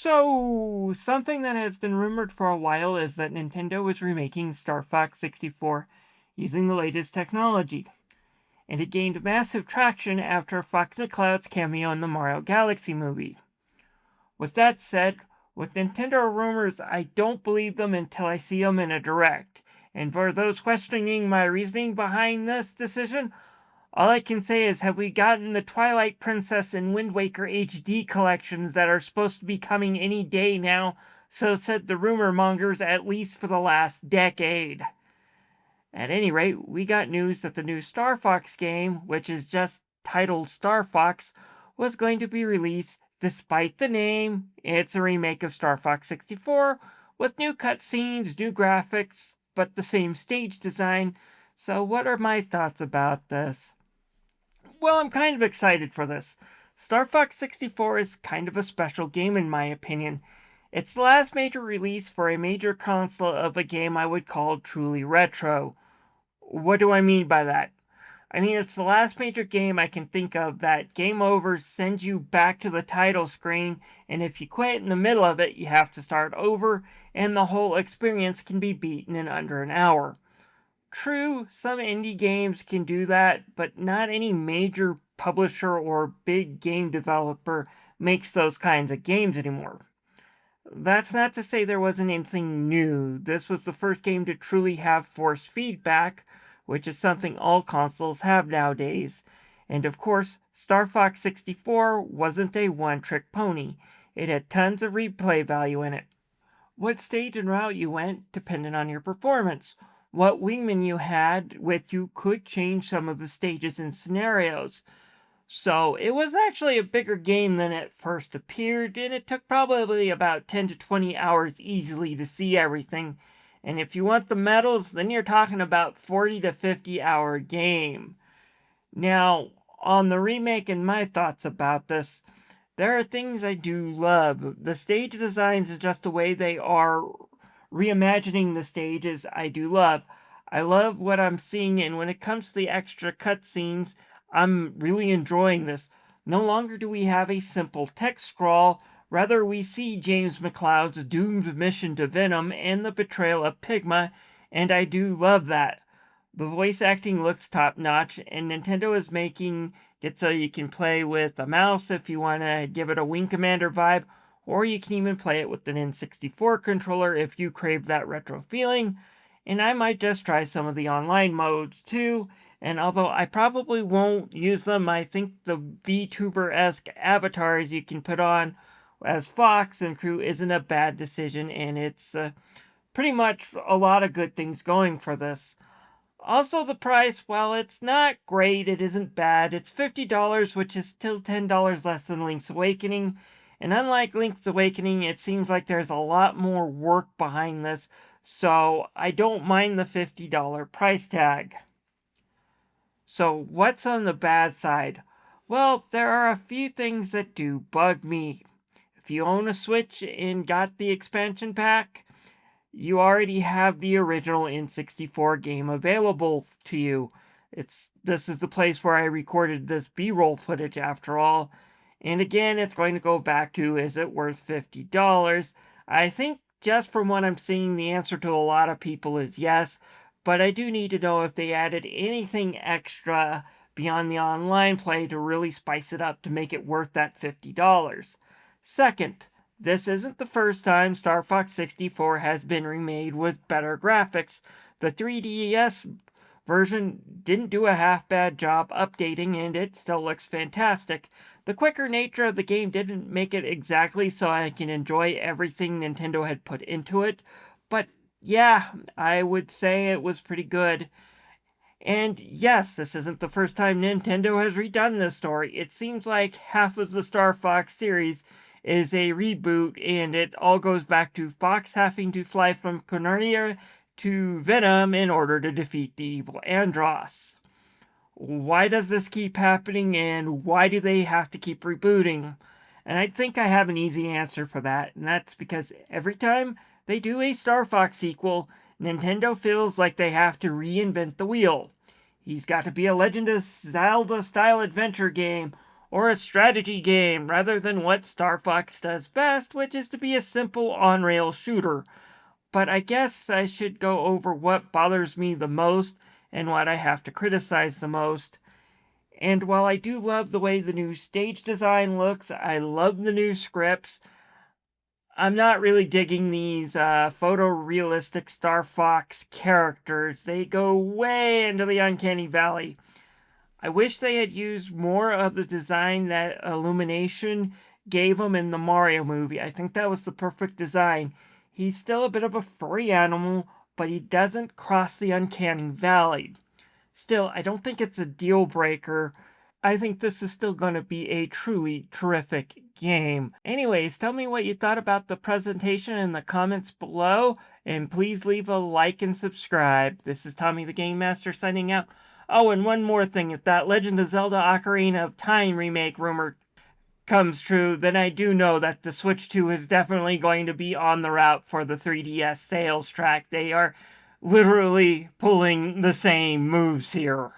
So, something that has been rumored for a while is that Nintendo is remaking Star Fox 64 using the latest technology, and it gained massive traction after Fox McCloud's cameo in the Mario Galaxy movie. With that said, with Nintendo rumors, I don't believe them until I see them in a direct. And for those questioning my reasoning behind this decision, all I can say is, have we gotten the Twilight Princess and Wind Waker HD collections that are supposed to be coming any day now? So said the rumor mongers, at least for the last decade. At any rate, we got news that the new Star Fox game, which is just titled Star Fox, was going to be released despite the name. It's a remake of Star Fox 64 with new cutscenes, new graphics, but the same stage design. So, what are my thoughts about this? Well, I'm kind of excited for this. Star Fox 64 is kind of a special game in my opinion. It's the last major release for a major console of a game I would call truly retro. What do I mean by that? I mean, it's the last major game I can think of that game over sends you back to the title screen, and if you quit in the middle of it, you have to start over, and the whole experience can be beaten in under an hour. True, some indie games can do that, but not any major publisher or big game developer makes those kinds of games anymore. That's not to say there wasn't anything new. This was the first game to truly have forced feedback, which is something all consoles have nowadays. And of course, Star Fox 64 wasn't a one-trick pony. It had tons of replay value in it. What stage and route you went depended on your performance. What wingman you had with you could change some of the stages and scenarios. So it was actually a bigger game than it first appeared, and it took probably about 10 to 20 hours easily to see everything. And if you want the medals, then you're talking about 40 to 50 hour game. Now, on the remake and my thoughts about this, there are things I do love. The stage designs is just the way they are reimagining the stages I do love. I love what I'm seeing, and when it comes to the extra cutscenes, I'm really enjoying this. No longer do we have a simple text scroll, rather we see James McCloud's doomed mission to Venom and the betrayal of Pigma, and I do love that. The voice acting looks top notch, and Nintendo is making it so you can play with a mouse if you want to give it a Wing Commander vibe, or you can even play it with an N64 controller if you crave that retro feeling. And I might just try some of the online modes too. And although I probably won't use them, I think the VTuber-esque avatars you can put on as Fox and crew isn't a bad decision, and it's pretty much a lot of good things going for this. Also, the price, while it's not great, it isn't bad. It's $50, which is still $10 less than Link's Awakening. And unlike Link's Awakening, it seems like there's a lot more work behind this, so I don't mind the $50 price tag. So, what's on the bad side? Well, there are a few things that do bug me. If you own a Switch and got the expansion pack, you already have the original N64 game available to you. This is the place where I recorded this B-roll footage after all. And again, it's going to go back to, is it worth $50? I think just from what I'm seeing, the answer to a lot of people is yes, but I do need to know if they added anything extra beyond the online play to really spice it up to make it worth that $50. Second, this isn't the first time Star Fox 64 has been remade with better graphics. The 3DS version didn't do a half bad job updating, and it still looks fantastic. The quicker nature of the game didn't make it exactly so I can enjoy everything Nintendo had put into it, but yeah, I would say it was pretty good. And yes, this isn't the first time Nintendo has redone this story. It seems like half of the Star Fox series is a reboot, and it all goes back to Fox having to fly from Cornelia to Venom in order to defeat the evil Andross. Why does this keep happening, and why do they have to keep rebooting? And I think I have an easy answer for that, and that's because every time they do a Star Fox sequel, Nintendo feels like they have to reinvent the wheel. He's got to be a Legend of Zelda style adventure game, or a strategy game rather than what Star Fox does best, which is to be a simple on-rail shooter. But I guess I should go over what bothers me the most and what I have to criticize the most. And while I do love the way the new stage design looks, I love the new scripts, I'm not really digging these photorealistic Star Fox characters. They go way into the uncanny valley. I wish they had used more of the design that Illumination gave him in the Mario movie. I think that was the perfect design. He's still a bit of a furry animal, but he doesn't cross the uncanny valley. Still, I don't think it's a deal breaker. I think this is still going to be a truly terrific game. Anyways, tell me what you thought about the presentation in the comments below, and please leave a like and subscribe. This is Tommy the Game Master signing out. Oh, and one more thing, if that Legend of Zelda Ocarina of Time remake rumor comes true, then I do know that the Switch 2 is definitely going to be on the route for the 3DS sales track. They are literally pulling the same moves here.